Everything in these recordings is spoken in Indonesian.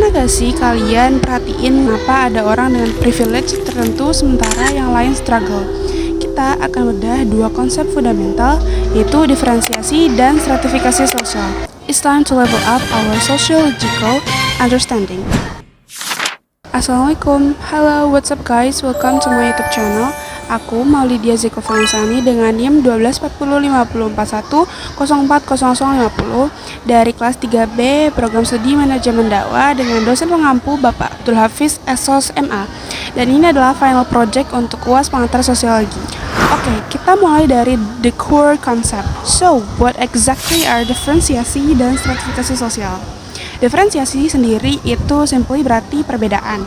Pernah gak sih kalian perhatiin kenapa ada orang dengan privilege tertentu sementara yang lain struggle? Kita akan bedah dua konsep fundamental, yaitu diferensiasi dan stratifikasi sosial. It's time to level up our sociological understanding. Assalamualaikum, halo, what's up guys, welcome to my YouTube channel. Aku Maulidia Zeko Flansani dengan NIM 12405041040050 dari kelas 3B Program Studi Manajemen Dakwah dengan dosen pengampu Bapak Abdul Hafiz SOS MA. Dan ini adalah final project untuk UAS pengantar sosiologi. Oke, kita mulai dari the core concept. So, what exactly are diferensiasi dan stratifikasi sosial? Diferensiasi sendiri itu simply berarti perbedaan.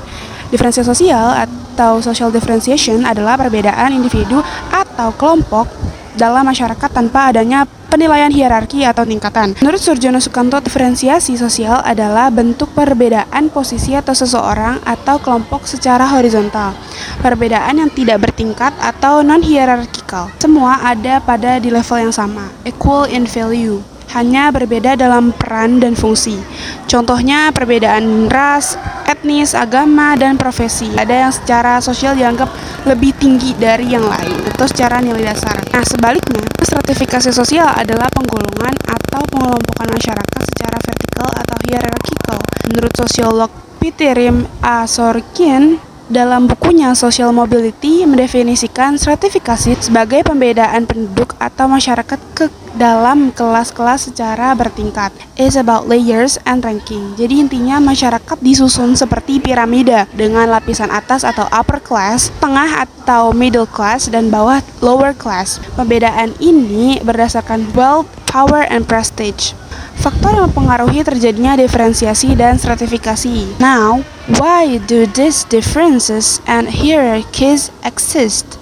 Diferensiasi sosial atau social differentiation adalah perbedaan individu atau kelompok dalam masyarakat tanpa adanya penilaian hierarki atau tingkatan. Menurut Surjono Sukanto, diferensiasi sosial adalah bentuk perbedaan posisi atau seseorang atau kelompok secara horizontal. Perbedaan yang tidak bertingkat atau non-hierarkikal. Semua ada pada di level yang sama, equal in value. Hanya berbeda dalam peran dan fungsi. Contohnya perbedaan ras, etnis, agama, dan profesi. Ada yang secara sosial dianggap lebih tinggi dari yang lain atau secara nilai dasar. Nah, sebaliknya, stratifikasi sosial adalah penggolongan atau pengelompokan masyarakat secara vertikal atau hierarkikal. Menurut sosiolog Pitirim A. Sorkin, dalam bukunya Social Mobility mendefinisikan stratifikasi sebagai pembedaan penduduk atau masyarakat ke dalam kelas-kelas secara bertingkat. It's about layers and ranking. Jadi intinya masyarakat disusun seperti piramida dengan lapisan atas atau upper class, tengah atau middle class, dan bawah lower class. Pembedaan ini berdasarkan wealth, power, and prestige. Faktor yang mempengaruhi terjadinya diferensiasi dan stratifikasi. Now, why do these differences and hierarchies exist?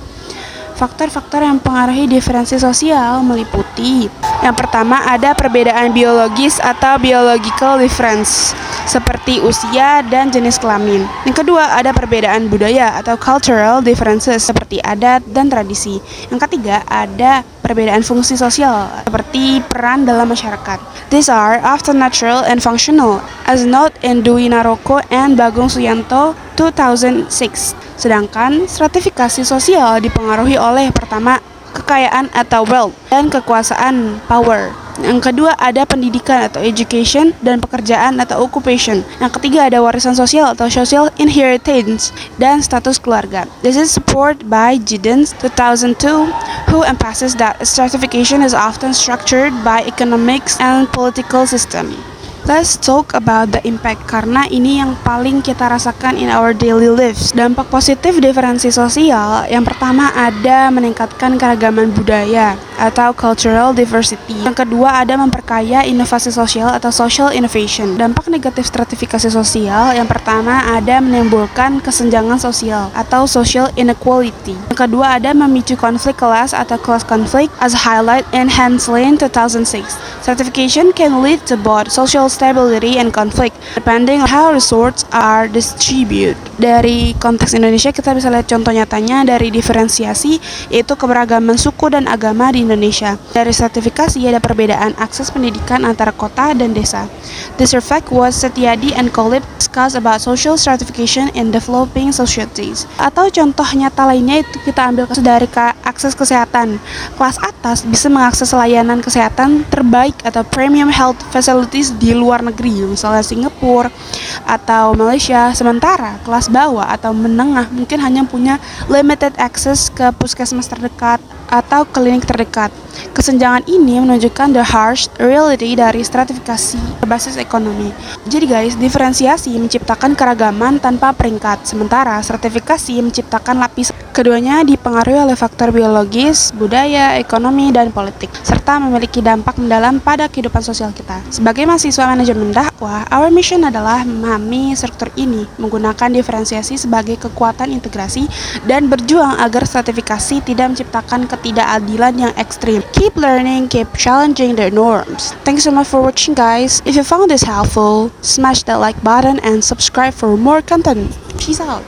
Faktor-faktor yang mempengaruhi diferensi sosial meliputi: yang pertama, ada perbedaan biologis atau biological difference, seperti usia dan jenis kelamin. Yang kedua, ada perbedaan budaya atau cultural differences, seperti adat dan tradisi. Yang ketiga, ada perbedaan fungsi sosial, seperti peran dalam masyarakat. These are often natural and functional, as noted in Dwi Naroko and Bagong Suyanto 2006. Sedangkan stratifikasi sosial dipengaruhi oleh pertama, kekayaan atau wealth, dan kekuasaan power. Yang kedua, ada pendidikan atau education dan pekerjaan atau occupation. Yang ketiga, ada warisan sosial atau social inheritance dan status keluarga. This is supported by Giddens 2002, who emphasizes that stratification is often structured by economics and political system. Let's talk about the impact, karena ini yang paling kita rasakan in our daily lives. Dampak positif diferensi sosial, yang pertama ada meningkatkan keragaman budaya atau cultural diversity. Yang kedua ada memperkaya inovasi sosial atau social innovation. Dampak negatif stratifikasi sosial, yang pertama ada menimbulkan kesenjangan sosial atau social inequality. Yang kedua ada memicu konflik kelas atau class conflict, as highlight in Henslin 2006. Stratification can lead to both social stability and conflict, depending on how resources are distributed. Dari konteks Indonesia kita bisa lihat contoh nyatanya dari diferensiasi, yaitu keberagaman suku dan agama di Indonesia. Dari stratifikasi ada perbedaan akses pendidikan antara kota dan desa. This effect was Setiadi and Kolib discuss about social stratification in developing societies. Atau contoh nyata lainnya itu kita ambil dari akses kesehatan. Kelas atas bisa mengakses layanan kesehatan terbaik atau premium health facilities di luar negeri, misalnya Singapura atau Malaysia, sementara kelas bawah atau menengah mungkin hanya punya limited access ke puskesmas terdekat atau klinik terdekat. Kesenjangan ini menunjukkan the harsh reality dari stratifikasi berbasis ekonomi. Jadi guys, diferensiasi menciptakan keragaman tanpa peringkat, sementara stratifikasi menciptakan lapis. Keduanya dipengaruhi oleh faktor biologis, budaya, ekonomi, dan politik, serta memiliki dampak mendalam pada kehidupan sosial kita. Sebagai mahasiswa manajemen dakwah, our mission adalah memahami struktur ini, menggunakan diferensiasi sebagai kekuatan integrasi, dan berjuang agar stratifikasi tidak menciptakan ketidakadilan yang ekstrim. Keep learning, keep challenging the norms. Thank you so much for watching guys. If you found this helpful, smash that like button and subscribe for more content. Peace out.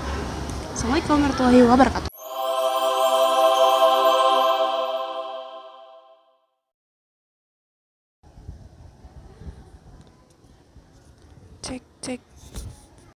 Assalamualaikum warahmatullahi wabarakatuh. Cek cek.